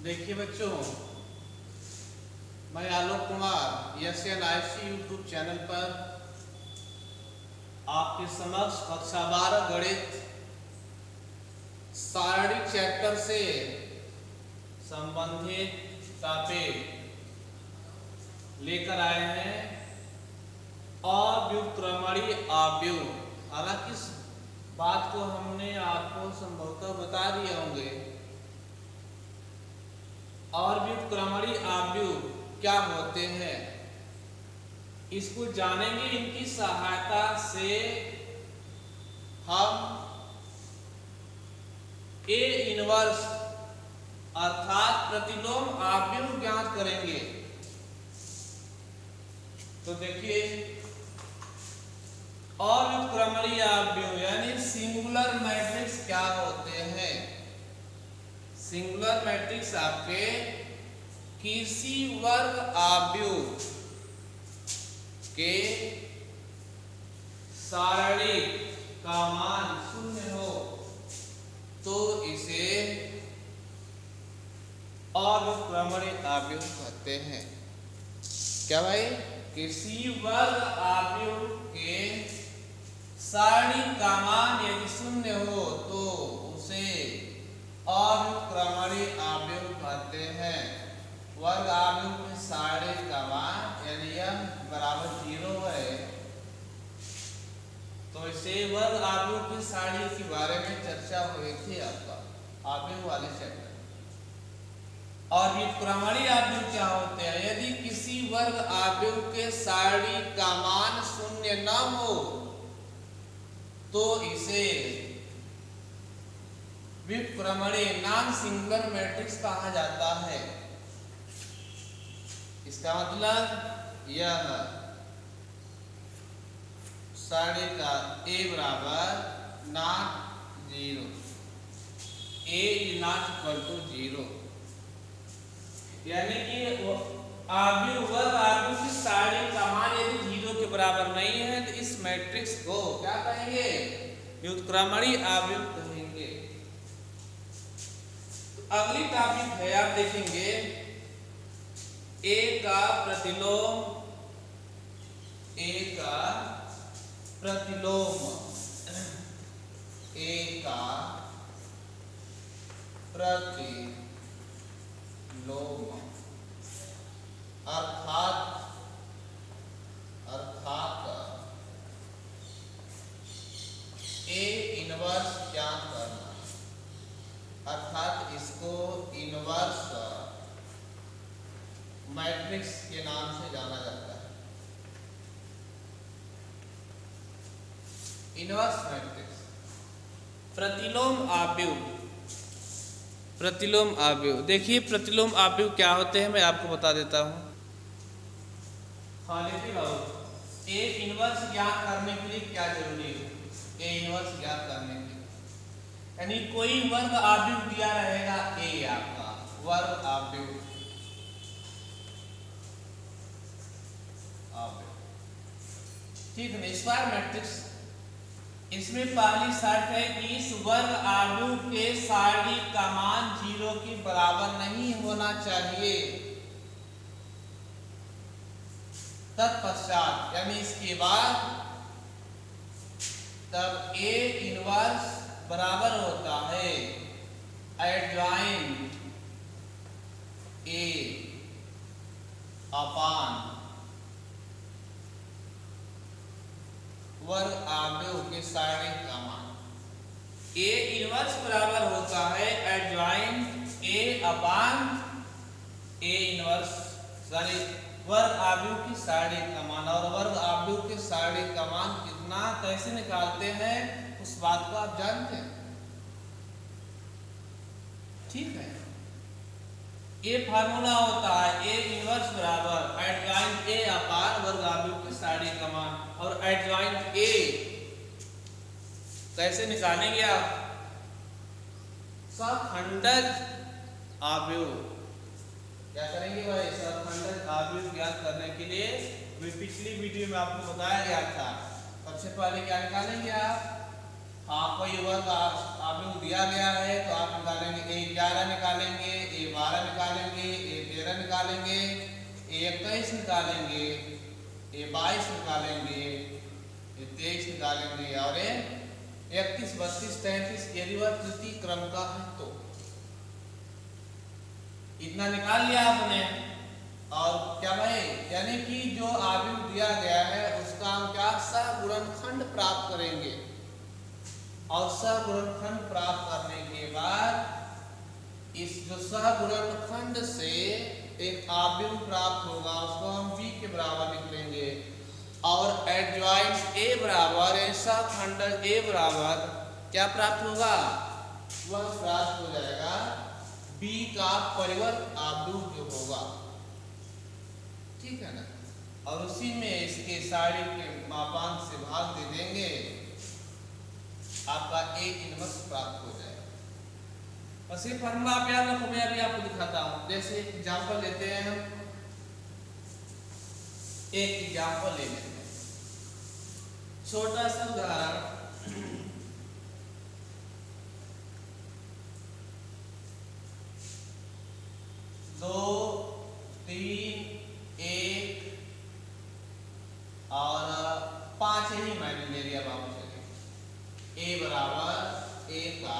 देखिए बच्चों, मैं Alok Kumar SNIC YouTube channel पर आपके समक्ष कक्षा 12 गणित शारीरिक चैप्टर से संबंधित टॉपिक लेकर आए हैं। अव्युत्क्रमणीय अवयव, हालांकि इस बात को हमने आपको संभवतः बता दिए होंगे। अव्युत्क्रमणीय अवयव क्या होते हैं, इसको जानेंगे। इनकी सहायता से हम ए इनवर्स अर्थात प्रतिलोम अवयव ज्ञात करेंगे। तो देखिए, अव्युत्क्रमणीय अवयव यानी सिंगुलर मैट्रिक्स क्या होते हैं। सिंगुलर मैट्रिक्स आपके किसी वर्ग अवयव के सारणिक का मान 0 हो तो इसे अव्युत्क्रमणीय अवयव कहते हैं। क्या भाई? किसी वर्ग अवयव के सारणिक का मान यदि 0 हो तो उसे अव्युत्क्रमणीय अवयव कहते हैं। वर्ग अवयव के सारणिक का मान यदि m बराबर 0 है तो इसे वर्ग अवयव की सारणी के बारे में चर्चा हुई थी आपका अवयव वाले चैप्टर। और व्युत्क्रमणीय अवयव क्या होते हैं? यदि किसी वर्ग अवयव के सारणी का मान 0 न हो तो इसे व्युत्क्रमणीय नॉन सिंगुलर मैट्रिक्स कहा जाता है। इसका मतलब यह सारणी का a बराबर not 0, a is not equal to 0, यानी कि अवयव वर्ग अवयव की सारणी का मान यदि 0 के बराबर नहीं है तो इस मैट्रिक्स को क्या कहेंगे? व्युत्क्रमणीय अवयव कहेंगे। तो अगली टॉपिक है, आप देखेंगे A का प्रतिलोम, A का प्रतिलोम, A का प्रतिलोम अर्थात A इनवर्स ज्ञात करना, अर्थात इसको इनवर्स मैट्रिक्स के नाम से जाना जाता है। Inverse matrix. प्रतिलोम अवयव, प्रतिलोम अवयव देखिए, प्रतिलोम अवयव क्या होते हैं मैं आपको बता देता हूं। ए इनवर्स ज्ञात करने के लिए क्या जरूरी है? ए इनवर्स ज्ञात करने के लिए यानी कोई वर्ग अवयव दिया रहेगा, ए आपका वर्ग अवयव, ठीक है। स्क्वायर मैट्रिक्स, इसमें पहली शर्त है कि इस वर्ग अवयव के सारणी का मान 0 के बराबर नहीं होना चाहिए। तत्पश्चात यानी इसके बाद तब A इनवर्स बराबर होता है एडजॉइंट A अपान वर्ग अवयव के सारणी का मान। A इनवर्स बराबर होता है adjoint A upon A inverse sorry वर्ग अवयव की सारणी का मान। और वर्ग अवयव के सारणी का मान कितना कैसे निकालते हैं उस बात को आप जानते हैं, ठीक है। ये फार्मूला होता है A इनवर्स बराबर एडजॉइंट A अपान वर्ग अवयव की सारणी का मान। और एडजॉइंट A कैसे निकालेंगे आप? सखंडज अवयव, क्या करेंगे भाई? सखंडज अवयव ज्ञात करने के लिए पिछली वीडियो में आपको बताया गया था। सबसे पहले क्या निकालेंगे आप? आपको ये वर्ग अवयव दिया गया है तो आप निकालेंगे A11 निकालेंगे, A12 निकालेंगे, निकालेंगे, A21 निकालेंगे, A22 निकालेंगे, A23 निकालेंगे और A31, 32, 33 यदि वह तृतीय क्रम का है तो इतना निकाल लिया आपने। और क्या भाई, यानी कि जो आव्यूह दिया गया है उसका हम क्या सहगुणनखंड प्राप्त करेंगे, और सहगुणनखंड प्राप्त करने के बाद इस जो सहगुणनखंड से एक आव्यूह प्राप्त होगा उसको हम v के बराबर लिखेंगे, और एडजॉइंट A बराबर सहखंड A बराबर क्या प्राप्त होगा, वह प्राप्त हो जाएगा B का परिवर्त आव्यूह जो होगा, ठीक है ना। और उसी में इसके साइड के मापांक से भाग दे देंगे, आपका A इनवर्स प्राप्त हो जाएगा। बस ये फॉर्मूला आप याद रखो, मैं अभी आपको दिखाता हूं। जैसे एग्जांपल लेते हैं हम, एक एग्जांपल ले लेते हैं, छोटा सा उदाहरण। 2, 3, 1 और 5 ही मैंने ले लिया बाबू, चलिए A बराबर A का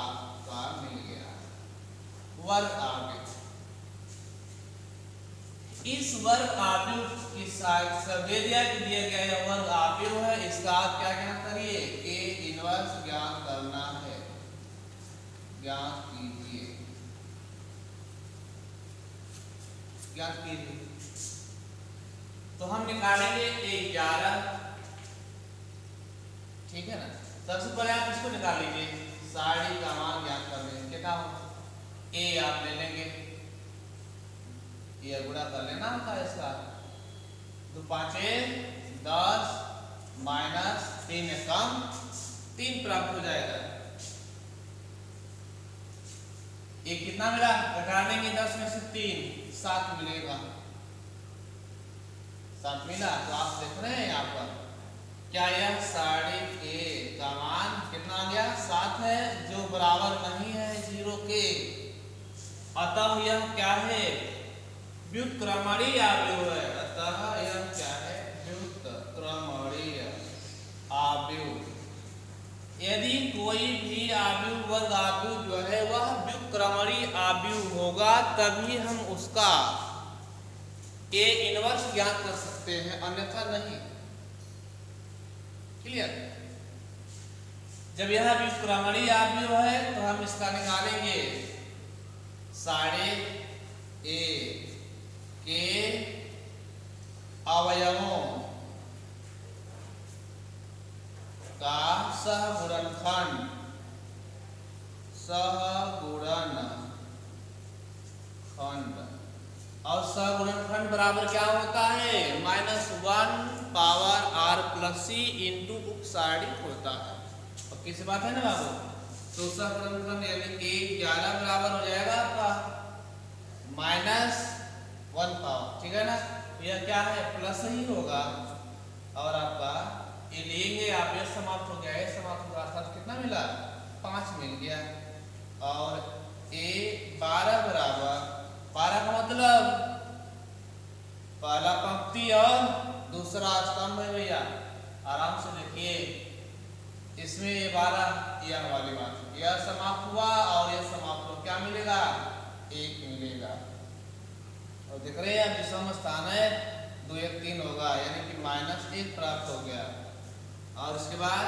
मिल गया, वर्ग आव्यूह। इस वर्ग आव्यूह की दे दिया कि दिया गया है वर्ग आव्यूह है, इसका आप क्या ज्ञात करिए, A इनवर्स ज्ञात करना है, ज्ञात कीजिए, ज्ञात कीजिए। तो हम निकालेंगे A11, ठीक है ना। सबसे पहले आप इसको निकाल लीजिए, साड़ी का मान ज्ञात कर लेंगे, कितना होगा, A आप ले लेंगे, ये गुणा कर लेना होता है इसका, 2 5 10 माइनस 3 कम 3 प्राप्त हो जाएगा। ये कितना मिला, घटा लेंगे 10 में से 3 7 मिलेगा, 7 मिला। तो आप देख रहे हैं यहाँ पर क्या यह साड़ी A का मान कितना आ गया, 7 है, जो बराबर नहीं है 0 के, अतः यह क्या है, व्युत्क्रमणीय आव्यूह है, अतः यह क्या है, व्युत्क्रमणीय आव्यूह। यदि कोई भी आव्यूह वर्ग आव्यूह जो है वह व्युत्क्रमणीय आव्यूह होगा तभी हम उसका A इनवर्स ज्ञात कर सकते हैं, अन्यथा नहीं। क्लियर। जब यह व्युत्क्रमणीय आव्यूह है तो हम इसका निकालेंगे साढ़े A के अवयवों का सहगुणनखंड, और सहगुणनखंड बराबर क्या होता है, -1 power r plus c into उपसारित होता है। और किस बात है ना बाबू, तो सहगुणनखंड यानी कि 11 बराबर हो जाएगा आपका -1 पावर, ठीक है ना। यह क्या है, प्लस ही होगा, और आपका ये लेंगे आप, ये समाप्त हो गया, ये समाप्त होगा, अर्थात कितना मिला, 5 मिल गया। और A12 बराबर, 12 का मतलब पहला पंक्ति और दूसरा स्तंभ है भैया, आराम से देखिए, इसमें ये 12 यह वाली बात, यह समाप्त हुआ और यह समाप्त हुआ, क्या मिलेगा, 1 मिलेगा। और देख रहे हैं विषम स्थान है, 2 1 3 होगा, यानी कि -1 प्राप्त हो गया। और उसके बाद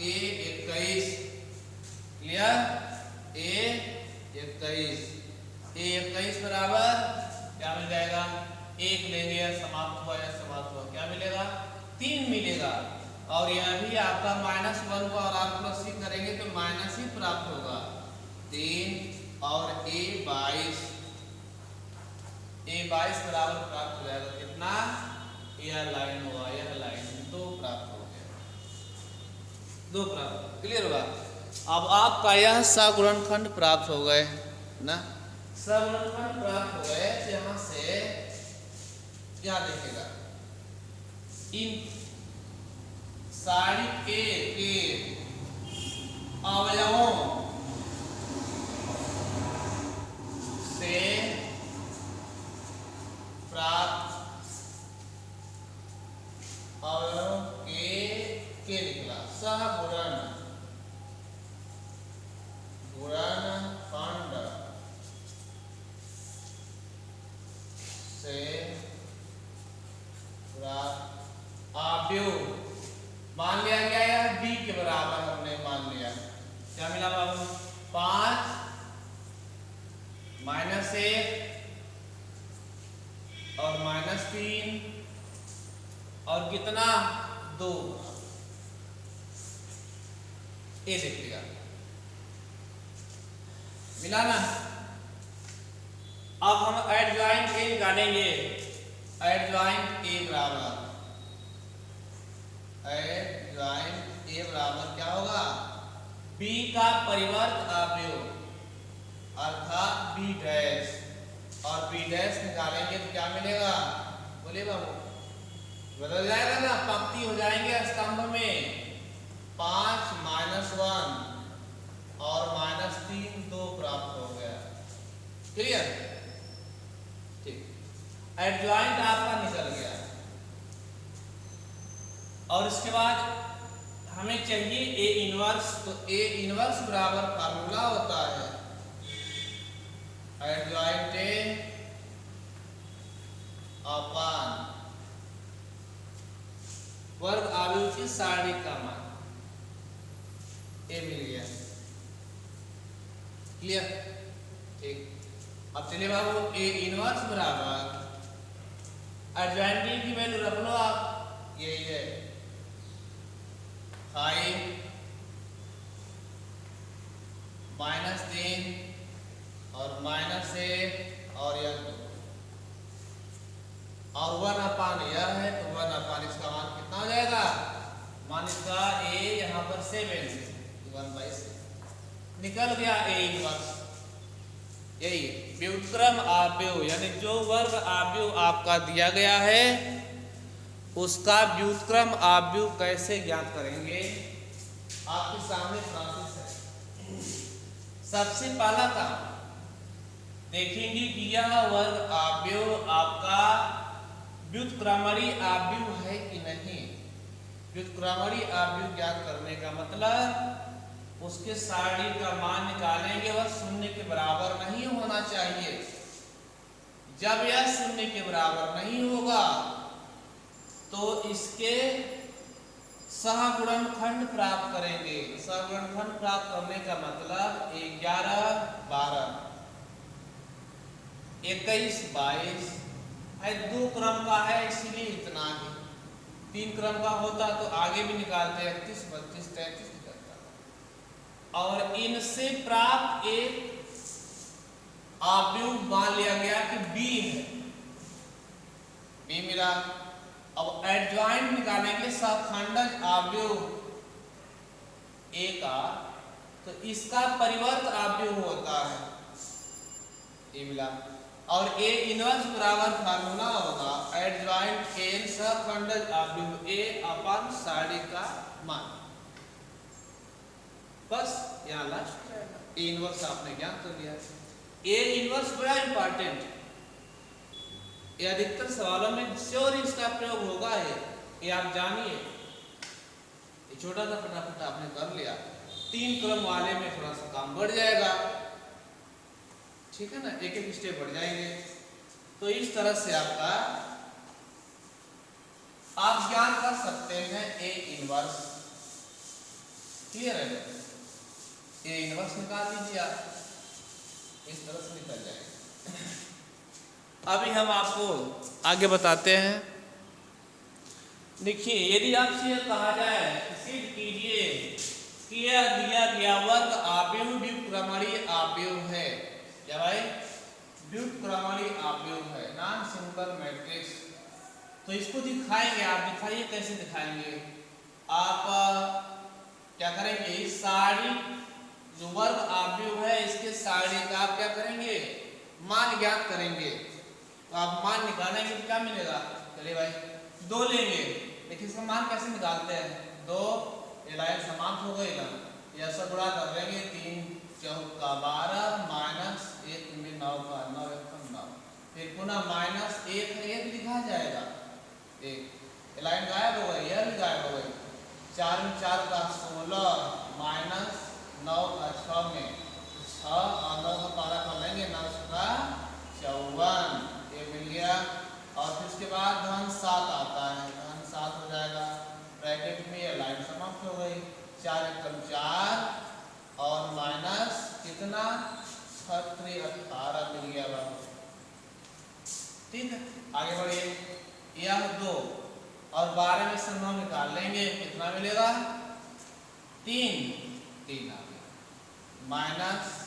A21, क्लियर, A21 बराबर क्या मिल जाएगा, 1 लेंगे, समाप्त हुआ या समाप्त हुआ, क्या मिलेगा, 3 मिलेगा। और यह भी आपका -1 को और आप प्लस c करेंगे तो माइनस ही प्राप्त होगा, 3। और A22 बराबर प्राप्त हो जाएगा कितना, यह लाइन हुआ, यह लाइन 2 प्राप्त हो गया, 2 प्राप्त, क्लियर हुआ। अब आपका यह सहगुणनखंड प्राप्त हो गए ना, सहगुणनखंड प्राप्त हो गए, यहाँ से क्या देखेगा, इन साड़ी के अवयवों से 1 और -3 और कितना 2, ये देखिएगा मिला ना। अब हम एडजॉइंट ए निकालेंगे। एडजॉइंट ए बराबर क्या होगा, बी का परिवर्त अवयव अर्थात बी डैश, और बी डैश निकालेंगे तो क्या मिलेगा, बोलिए बाबू, बदल जाएगा ना, पंक्ति हो जाएंगे स्तंभ में, 5 -1 और -3 2 प्राप्त हो गया। क्लियर, ठीक, एडजॉइंट आपका निकल गया। और इसके बाद हमें चाहिए ए इनवर्स, तो ए इनवर्स बराबर फार्मूला होता है एडजॉइंट ए अपान वर्ग अवयव की सारणी का मान, ए मिल गया। क्लियर, ठीक। अब चलिए बाबू, ए इनवर्स बराबर एडजॉइंट ए की वैल्यू रख लो आप, यही है 5 -3 और -1 और यह 2 और 1/, यह है तो 1/, इसका मान कितना हो जाएगा, मान इसका ए यहाँ पर 7 1/7 निकल गया ए इनवर्स। यही व्युत्क्रम अवयव यानी जो वर्ग अवयव आपका दिया गया है उसका व्युत्क्रम अवयव कैसे ज्ञात करेंगे, आपके सामने प्रोसेस है। सबसे पहला काम देखेंगे कि यह वर्ग अवयव आपका व्युत्क्रमणीय अवयव है कि नहीं। व्युत्क्रमणीय अवयव ज्ञात करने का मतलब उसके सारणी का मान निकालेंगे, वह 0 के बराबर नहीं होना चाहिए। जब यह 0 के बराबर नहीं होगा तो इसके सहगुणनखंड प्राप्त करेंगे। सहगुणनखंड प्राप्त करने का मतलब 11 12 21 22 है, 2 क्रम का है इसीलिए इतना ही। 3 क्रम का होता तो आगे भी निकालते 31 32 33 निकलता। और इनसे प्राप्त एक अवयव मान लिया गया कि बी है, बी मिला। अब एडजॉइंट निकालेंगे सहखंडज अवयव ए का, तो इसका परिवर्त अवयव होता है, ये मिला। और ए इनवर्स बराबर फार्मूला होगा एडजॉइंट एन सहखंडज अवयव ए अपन सारणी का मान। बस यहाँ लास्ट हो जाएगा। ए इनवर्स आपने ज्ञात कर लिया। ए इनवर्स बड़ा इंपॉर्टेंट, ये अधिकतर सवालों में श्योर इसका प्रयोग होगा है, ये आप जानिए। ये छोटा सा फटाफट आपने कर लिया, 3 क्रम वाले में थोड़ा सा काम बढ़ जाएगा, ठीक है ना, एक एक स्टेप बढ़ जाएंगे। तो इस तरह से आपका आप ज्ञान कर सकते हैं ए इनवर्स। क्लियर है, ए इनवर्स निकाल लीजिए आप, इस तरह से निकल जाएगा। अभी हम आपको आगे बताते हैं। देखिए, यदि आपसे कहा जाए सिद्ध कीजिए कि यह दिया गया वर्ग अवयव व्युत्क्रमणीय अवयव है, क्या भाई, व्युत्क्रमणीय अवयव है, नॉन सिंगल मैट्रिक्स, तो इसको दिखाएंगे। आप दिखाइए, कैसे दिखाएंगे आप, क्या करेंगे, इस सारणी जो वर्ग अवयव है इसके सारणी का आप क्या करेंगे, मान ज्ञात करेंगे। तो आप मान निकालेंगे तो क्या मिलेगा, चलिए भाई 2 लेंगे। देखिए इसका मान कैसे निकालते हैं, 2 ये लाइन समाप्त हो गई ना, यह सब गुणा कर देंगे, 3 चौका 12 -1 में 9 का 9 1 9, फिर पुनः -1 लिखा जाएगा, 1 ये लाइन गायब हो गई, यह भी गायब हो गई, 4 में 4 का 16 -9 का 6 में 6 और 9 का 12 कर लेंगे, 9 का 54 ये मिल गया। और फिर उसके बाद धन 7 आता है, धन 7 हो जाएगा, ब्रैकेट में ये लाइन समाप्त हो गई, 4 × 4 और माइनस कितना 6 18 मिल गया बाबू। ठीक है, आगे बढ़िए। यह 2 और 12 में से 9 निकाल लेंगे, कितना मिलेगा? 3 3 आ गया, माइनस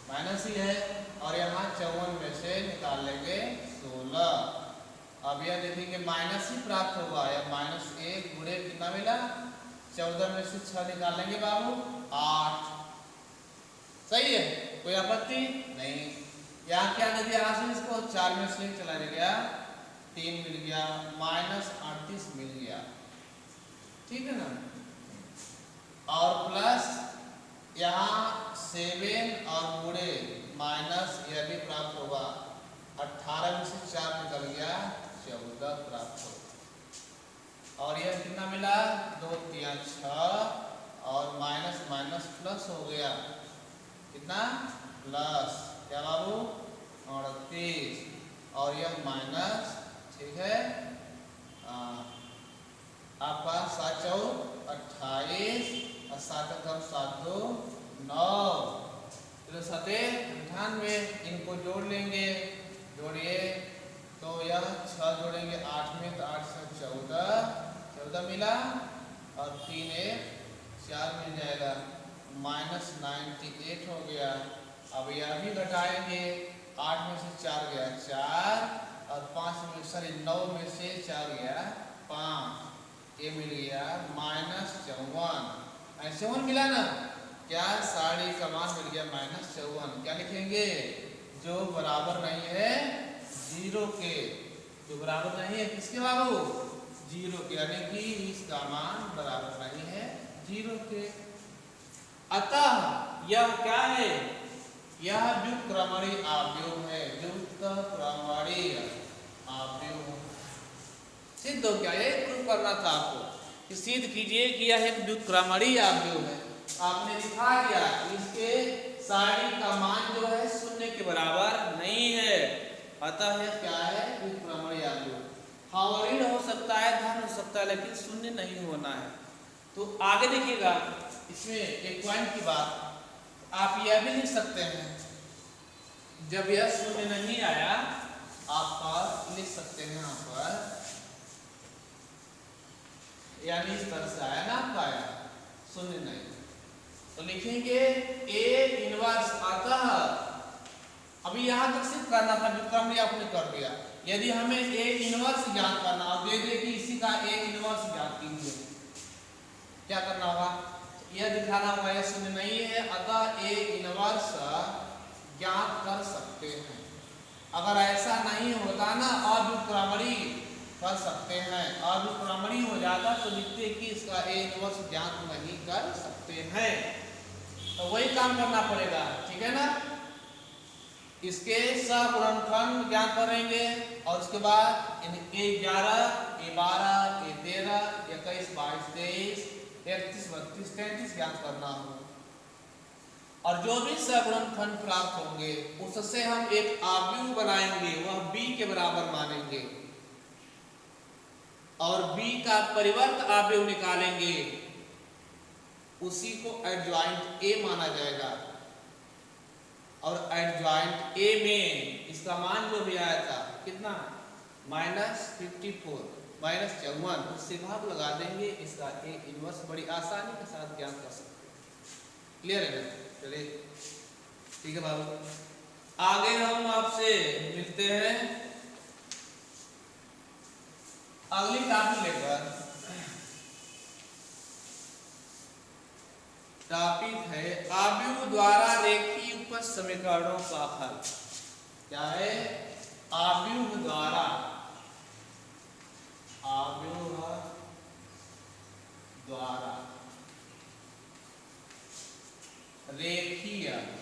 माइनस ही है। और यहाँ 54 में से निकाल लेंगे 16। अब यह देखेंगे माइनस ही प्राप्त होगा, या -1 गुणे कितना मिला? 14 में से 6 निकाल लेंगे बाबू, 8। सही है, कोई आपत्ति नहीं। यहाँ क्या दे दिया राशि इसको? 4 में से चला गया, 3 मिल गया, -38 मिल गया। ठीक है ना? और प्लस यहाँ 7 और गुणे माइनस, यह भी प्राप्त होगा। 18 में से 4 निकल गया, 14 प्राप्त होगा। और यह कितना मिला? 2 3 6 और माइनस माइनस प्लस हो गया, कितना? प्लस, क्या बाबू? 38। और यह माइनस, ठीक है, आपका 7 4 28 और 7 कम 7 2 9, 98। इनको जोड़ लेंगे, जोड़िए तो यह 6 जोड़ेंगे 8 में, तो 8 से 14 मिला, और 3 1 4 मिल जाएगा, -98 हो गया। अब यह भी घटाएंगे, 8 में से 4 गया 4, और 5 में सॉरी 9 में से 4 गया 5, ये मिल गया -54। ऐसे मिला ना, क्या? साड़ी का मान मिल गया -54। क्या लिखेंगे? जो बराबर नहीं है 0 के, जो बराबर नहीं है किसके बाबू? 0 के, यानी कि इसका मान बराबर नहीं है 0 के। अतः यह क्या है? यह व्युत्क्रमणीय अवयव है, व्युत्क्रमणीय अवयव सिद्ध हो गया। ये प्रूव करना था आपको कि सिद्ध कीजिए कि यह एक व्युत्क्रमणीय अवयव है। आपने दिखा दिया इसके साड़ी का मान जो है 0 के बराबर नहीं है, अतः यह क्या है? व्युत्क्रमणीय अवयव। हाँ, ऋण हो सकता है, धन हो सकता है, लेकिन 0 नहीं होना है। तो आगे देखिएगा, इसमें एक पॉइंट की बात आप यह भी लिख सकते हैं, जब यह 0 नहीं आया आप लिख सकते हैं यहाँ पर, यानी इस तरह से आया ना, आपका आया 0 नहीं, तो लिखेंगे A इनवर्स। अतः अभी यहाँ तक सिर्फ करना था, व्युत्क्रमणीय आपने कर दिया। यदि हमें A इनवर्स ज्ञात करना, अब दे दे कि इसी का A इनवर्स ज्ञात कीजिए, क्या करना होगा? यह दिखाना होगा यह 0 नहीं है, अतः A इनवर्स ज्ञात कर सकते हैं। अगर ऐसा नहीं होता ना, अव्युत्क्रमणीय कर सकते हैं, अव्युत्क्रमणीय हो जाता तो लिखते कि इसका A इनवर्स ज्ञात नहीं कर सकते हैं, तो वही काम करना पड़ेगा। ठीक है ना? इसके सगुणनखंड ज्ञात करेंगे, और उसके बाद A11 A12 A13 21 22 23 31 32 33 ज्ञात करना हो, और जो भी सगुणनखंड प्राप्त होंगे उससे हम एक अवयव बनाएंगे, वह B के बराबर मानेंगे, और B का परिवर्त अवयव निकालेंगे, उसी को एडजॉइंट A माना जाएगा। और एडजॉइंट A में इसका मान जो भी आया था कितना? -54 -54, उससे भाग लगा देंगे, इसका A इनवर्स बड़ी आसानी के साथ ज्ञात कर सकते हैं। क्लियर है ना? चलिए ठीक है बाबू, आगे हम आपसे मिलते हैं अगली टॉपिक लेकर। टॉपिक है अवयव द्वारा रेखीय उपज समीकरणों का हल। क्या है? अवयव द्वारा रेखीय युगपद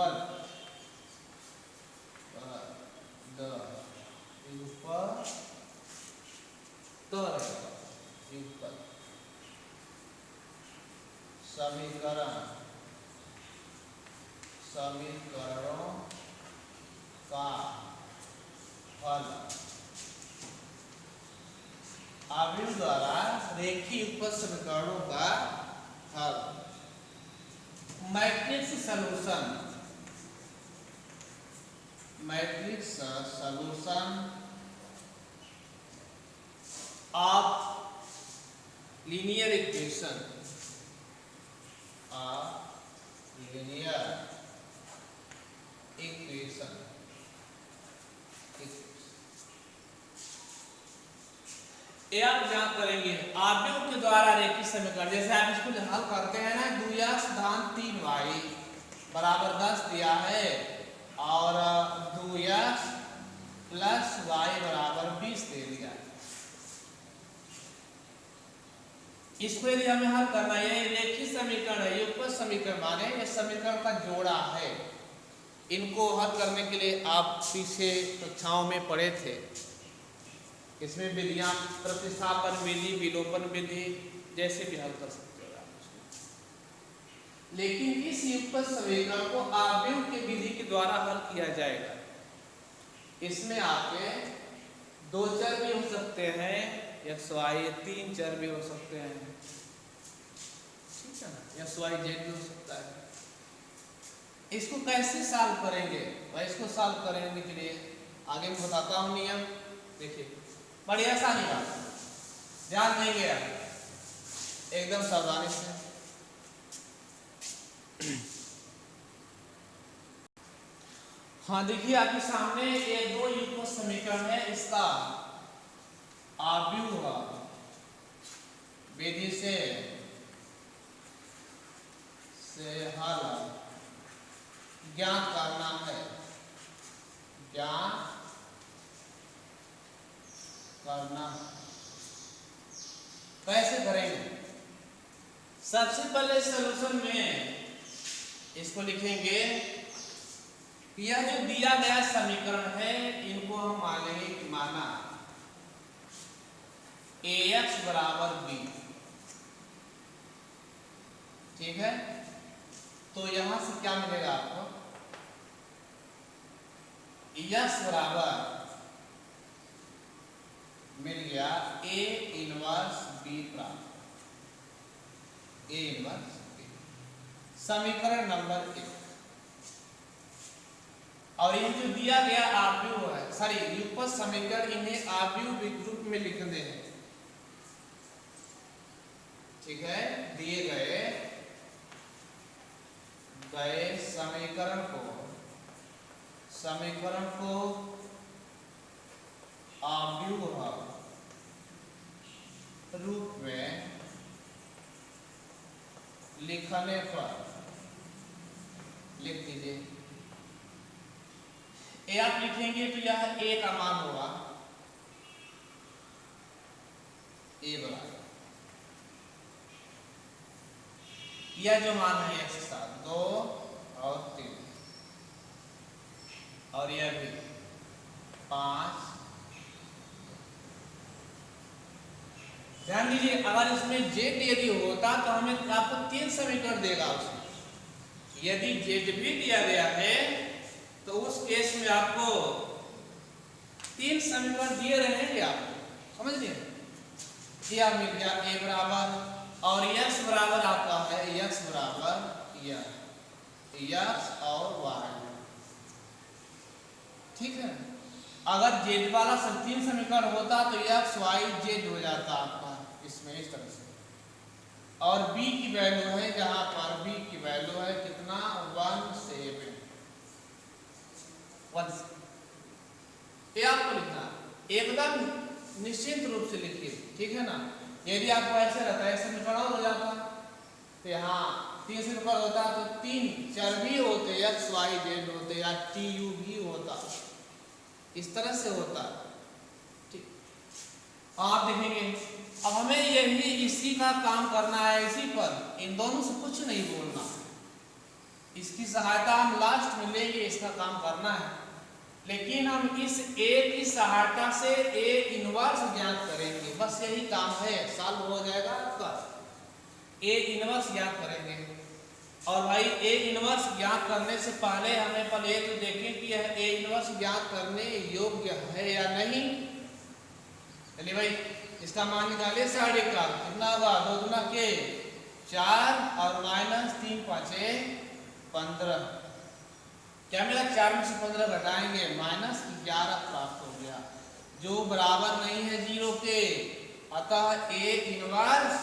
समीकरणों का हल। अवयव द्वारा रेखीय उपज समीकरणों का हल। Matrix solution of linear equation ये आप जान करेंगे आव्यूह के द्वारा रेखीय समीकरण। जैसे आप इसको हल करते हैं ना, 2x धन 3y बराबर 10 दिया है और 2x प्लस y बराबर 20 दे दिया। इसको यदि हमें हल करना है, ये रेखीय समीकरण है, युगपत समीकरण माने ये समीकरण का जोड़ा है। इनको हल करने के लिए आप पीछे कक्षाओं में पढ़े थे। इसमें विधियां प्रतिस्थापन विधि, विलोपन विधि जैसे भी हल कर सकते हो आप। लेकिन इस युगपत समीकरण को आव्यूह की विधि के द्वारा हल किया जाएगा। इसमें आपके 2 चर भी हो सकते हैं, x y 3 चर भी हो सकते हैं, ठीक है ना, x y z भी हो सकता है। इसको कैसे सॉल्व करेंगे भाई? इसको सॉल्व करने के लिए आगे मैं बताता हूं नियम। देखिए बड़ी आसानी बात, ध्यान देंगे आप एकदम सावधानी से। हाँ देखिए आपके सामने ये 2 युग्मक समीकरण है, इसका आव्यूह विधि से हल ज्ञात करना है, ज्ञात करना। कैसे करेंगे? सबसे पहले सॉल्यूशन में इसको लिखेंगे, यह जो दिया गया समीकरण है इनको हम माना ax बराबर b, ठीक है। तो यहां से क्या मिलेगा आपको? x बराबर मिल गया a इनवर्स b प्राप्त, a इनवर्स b, समीकरण नंबर 1। और ये जो दिया गया आव्यूह है, सॉरी युगपत समीकरण, इन्हें आव्यूह रूप में लिख दे, ठीक है। दिए गए समीकरण को आव्यूह रूप में लिखने पर लिख दीजिए। ए आप लिखेंगे तो यह ए का मान होगा, ए बराबर यह जो मान है x के साथ 2 और 3 और यह भी 5। ध्यान दीजिए, अगर इसमें z यदि होता तो हमें आपको 3 समीकरण देगा उसमें। यदि z भी दिया गया है तो उस केस में आपको 3 समीकरण दिए रहेंगे, आपको समझ लिए। यह मिल गया a बराबर और x बराबर आपका है x बराबर x और y, ठीक है। अगर z वाला सब 3 समीकरण होता तो x y z हो जाता आपका इसमें, इस तरह से। और b की वैल्यू है, जहां पर b की वैल्यू है कितना 1 7, ये आपको लिखना एकदम निश्चित रूप से लिखिए, ठीक है ना। यदि आपको ऐसे रहता है, ऐसे समीकरण हो जाता तो यहाँ 3 समीकरण होता तो 3 चर भी होते, x y z होते या t u भी होता, इस तरह से होता, ठीक। आप देखेंगे अब हमें यही इसी का काम करना है, इसी पर, इन दोनों से कुछ नहीं बोलना, इसकी सहायता हम लास्ट में लेंगे, इसका काम करना है। लेकिन हम इस a की सहायता से a इनवर्स ज्ञात करेंगे, बस यही काम है, सॉल्व हो जाएगा आपका। a इनवर्स ज्ञात करेंगे और भाई a इनवर्स ज्ञात करने से पहले हमें पहले तो देखें कि यह a इनवर्स ज्ञात करने योग्य है या नहीं। चलिए भाई इसका मान निकालिए, साइड का कितना होगा, 2 दूना के 4 और -3 5 15। क्या मिला? 4 में से 15 घटाएंगे, -11 प्राप्त हो गया, जो बराबर नहीं है 0 के। अतः ए इनवर्स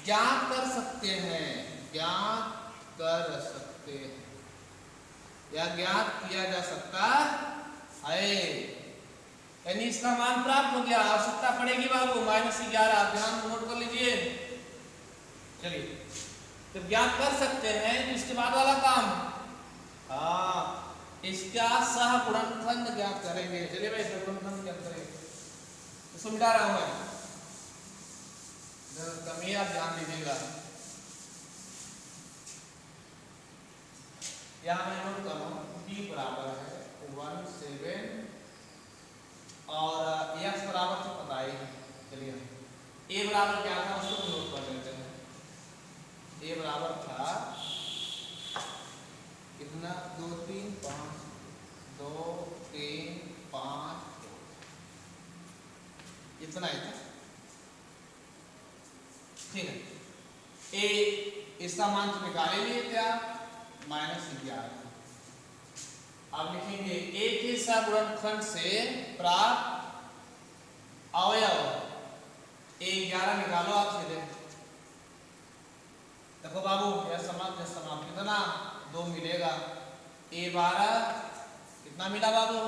ज्ञात कर सकते हैं, ज्ञात कर सकते हैं या ज्ञात किया जा सकता है, यानी इसका मान प्राप्त हो गया। आवश्यकता पड़ेगी बाबू -11, ध्यान नोट कर लीजिए। चलिए, जब ज्ञात कर सकते हैं तो इसके बाद वाला काम, हाँ, इसका सहगुणनखंड ज्ञात करेंगे। चलिए भाई, सहगुणनखंड ज्ञात करेंगे, इसको मिटा रहा हूं मैं, कमी आप ध्यान दीजिएगा। यहाँ मैं नोट कर रहा हूँ, b बराबर है 17 और x बराबर तो पता ही है। चलिए, a बराबर क्या था उसको नोट कर लेते हैं। a बराबर था कितना? 2 3 5 2 3 5 इतना ही था, ठीक है। a इसका मान तो निकाले लिए क्या? -11। अब लिखेंगे a के सहगुणनखंड से प्राप्त अवयव। a11 निकालो आप सीधे। देखो बाबू, यह समाप्त कितना? 2 मिलेगा। a12 कितना मिला बाबू?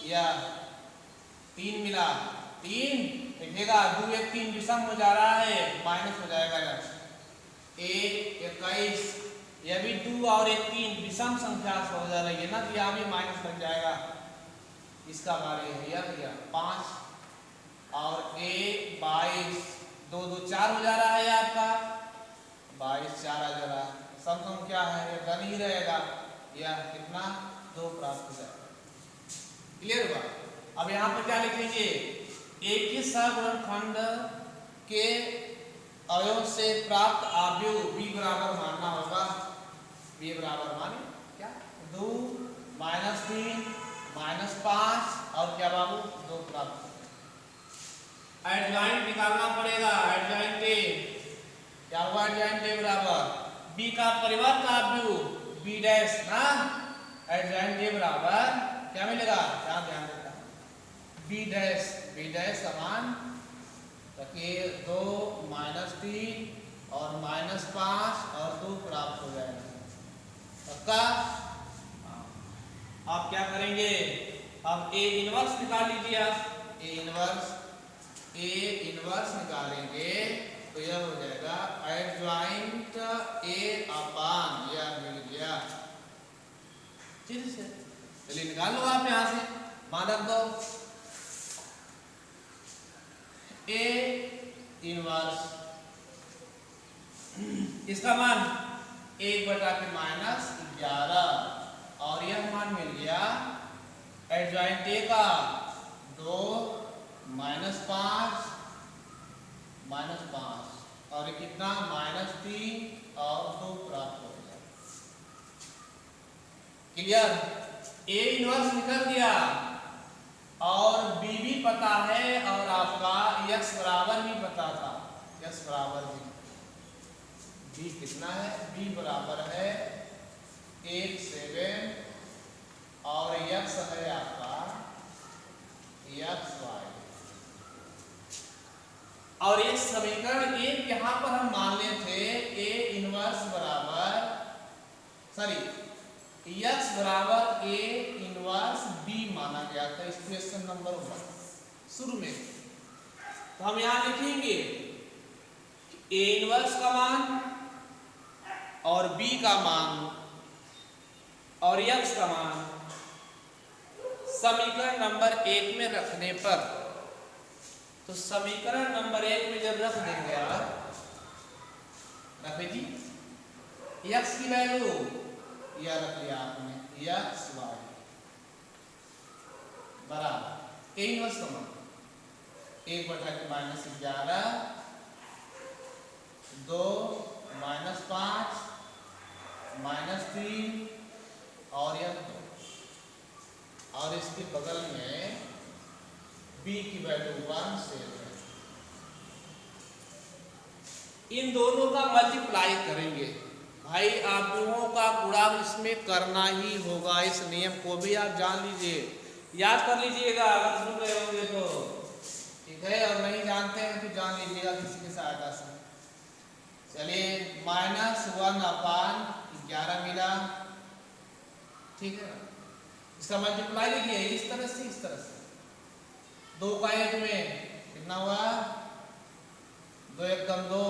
या 3 मिला। 3 लिखेगा, 2 1 3 विषम हो जा रहा है, माइनस हो जाएगा यार। a21, यह भी 2 और 1 3 विषम संख्या से हो जा रही है ना, तो यहाँ भी माइनस लग जाएगा। इसका कार्य भैया 5 और a22, 2 2 4 हो जा रहा है आपका, 22 4 आ जा रहा है। सम संख्या है, यह घन ही रहेगा, यह कितना? 2 प्राप्त हो जाएगा। क्लियर हुआ? अब यहाँ पर क्या लिखेंगे? a के सहगुणनखंड के अवयव से प्राप्त अवयव b बराबर मानना होगा। b बराबर माने क्या? 2 -3 -5 और क्या बाबू? 2 प्राप्त। एडजॉइंट निकालना पड़ेगा। एडजॉइंट a क्या हुआ? एडजॉइंट a बराबर b का परिवर्त अवयव b डैश ना। एडजॉइंट a बराबर क्या मिलेगा? क्या ध्यान देता b डैश समान रखिए 2 -3 और -5 और 2 प्राप्त हो जाएगा। पक्का? आप क्या करेंगे? अब a इनवर्स निकाल लीजिए आप। a इनवर्स निकालेंगे तो यह हो जाएगा एडजॉइंट a अपान, यह मिल गया। ठीक है, चलिए निकाल लो आप यहां से, मान रख दो a इनवर्स, इसका मान 1/-11 और यह मान मिल गया एडजॉइंट a का 2 -5 और ये कितना? -3 और 2 प्राप्त हो गया। क्लियर? a इनवर्स निकल गया और b भी पता है और आपका x बराबर भी पता था। x बराबर भी, b कितना है? b बराबर है 17 और x है आपका xy। और ये समीकरण एक यहां पर हम मान ले थे a इनवर्स बराबर x बराबर a इनवर्स b माना गया था इक्वेशन नंबर 1 शुरू में। तो हम यहां लिखेंगे a इनवर्स का मान और b का मान और x का मान समीकरण नंबर 1 में रखने पर, तो समीकरण नंबर 1 में जब रख देंगे आप, रखे जी x की वैल्यू यह रख लिया आपने xy बराबर a इनवर्स का मान 1/-11 2 -5 -3 और यह 2 और इसके बगल में b की वैल्यू 1 से है। इन दोनों का मल्टीप्लाई करेंगे, भाई आव्यूहों का गुणा इसमें करना ही होगा। इस नियम को भी आप जान लीजिए, याद कर लीजिएगा अगर सुन रहे होंगे तो, ठीक है। और नहीं जानते हैं तो जान लीजिएगा किसी की सहायता से। चलिए -1/11 मिला, ठीक है। इसका मल्टीप्लाई लिखिए इस तरह से, इस तरह से 2 का 1 में कितना हुआ 2 × 2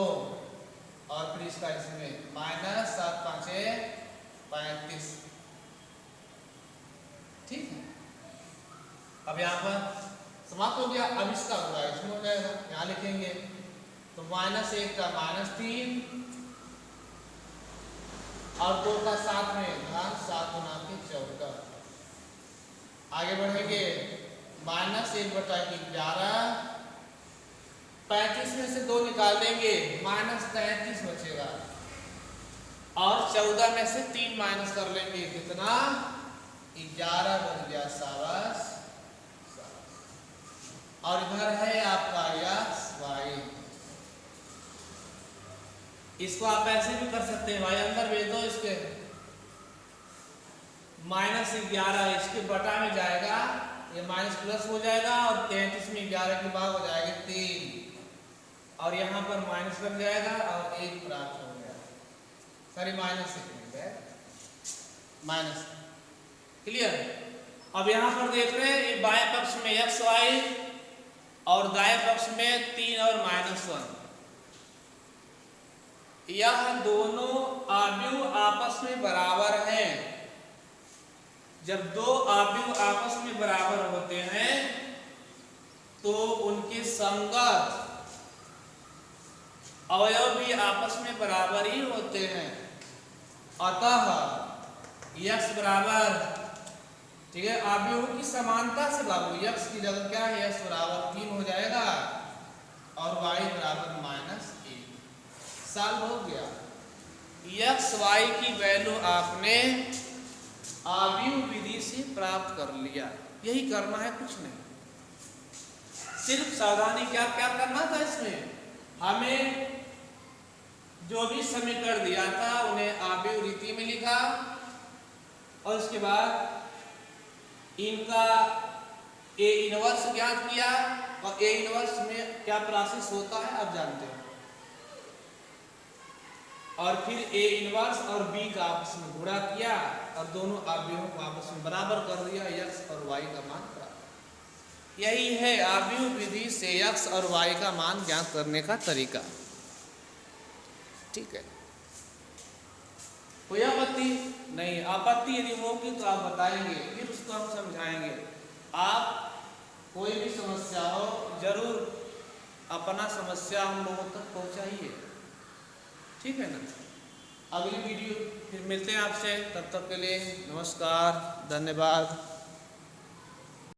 और फिर इसका इसमें -7×5 = 35, ठीक है। अब यहाँ पर समाप्त हो गया। अब इसका होगा इसमें हो जाएगा, यहाँ लिखेंगे तो -1 का -3 और 2 का 7 में 7 × 14। आगे बढ़ेंगे -1/11, 35 में से 2 निकाल देंगे -33 बचेगा और 14 में से 3 माइनस कर लेंगे, कितना 11 बच गया, शाबाश। और इधर है आपका x y। इसको आप ऐसे भी कर सकते हैं भाई, अंदर भेज दो इसके, -11 इसके बटा में जाएगा, ये माइनस प्लस हो जाएगा और 33 में 11 के बाद हो जाएगा 3 और यहाँ पर माइनस लग जाएगा और 1 प्राप्त हो गया, सॉरी माइनस। क्लियर। अब यहाँ पर देख रहे हैं ये बाएं पक्ष में x y और दाएं पक्ष में 3 और -1। यह दोनों आव्यूह आपस में बराबर हैं। जब 2 आव्यूह आपस में बराबर होते हैं तो उनके संगत अवयव भी आपस में बराबर ही होते हैं। अतः x बराबर, ठीक है, आव्यूहों की समानता से बाबू x की जगह क्या है, x बराबर 3 हो जाएगा और y बराबर -1। सॉल्व हो गया। x y की वैल्यू आपने आव्यूह विधि से प्राप्त कर लिया। यही करना है, कुछ नहीं। सिर्फ सावधानी क्या क्या करना था इसमें, हमें जो भी समीकरण दिया था उन्हें आव्यूह रीति में लिखा और उसके बाद इनका A इनवर्स ज्ञात किया और A इनवर्स में क्या प्रोसेस होता है आप जानते हैं। और फिर A इनवर्स और B का आपस में गुणा किया और दोनों आव्यूहों को आपस में बराबर कर दिया, x और y का मान प्राप्त। यही है आव्यूह विधि से x और y का मान ज्ञात करने का तरीका, ठीक है। कोई आपत्ति नहीं? आपत्ति यदि होगी तो आप बताएंगे, फिर उसको हम समझाएंगे। आप कोई भी समस्या हो जरूर अपना समस्या हम लोगों तक पहुंचाइए, ठीक है ना। अगली वीडियो फिर मिलते हैं आपसे, तब तक के लिए नमस्कार, धन्यवाद।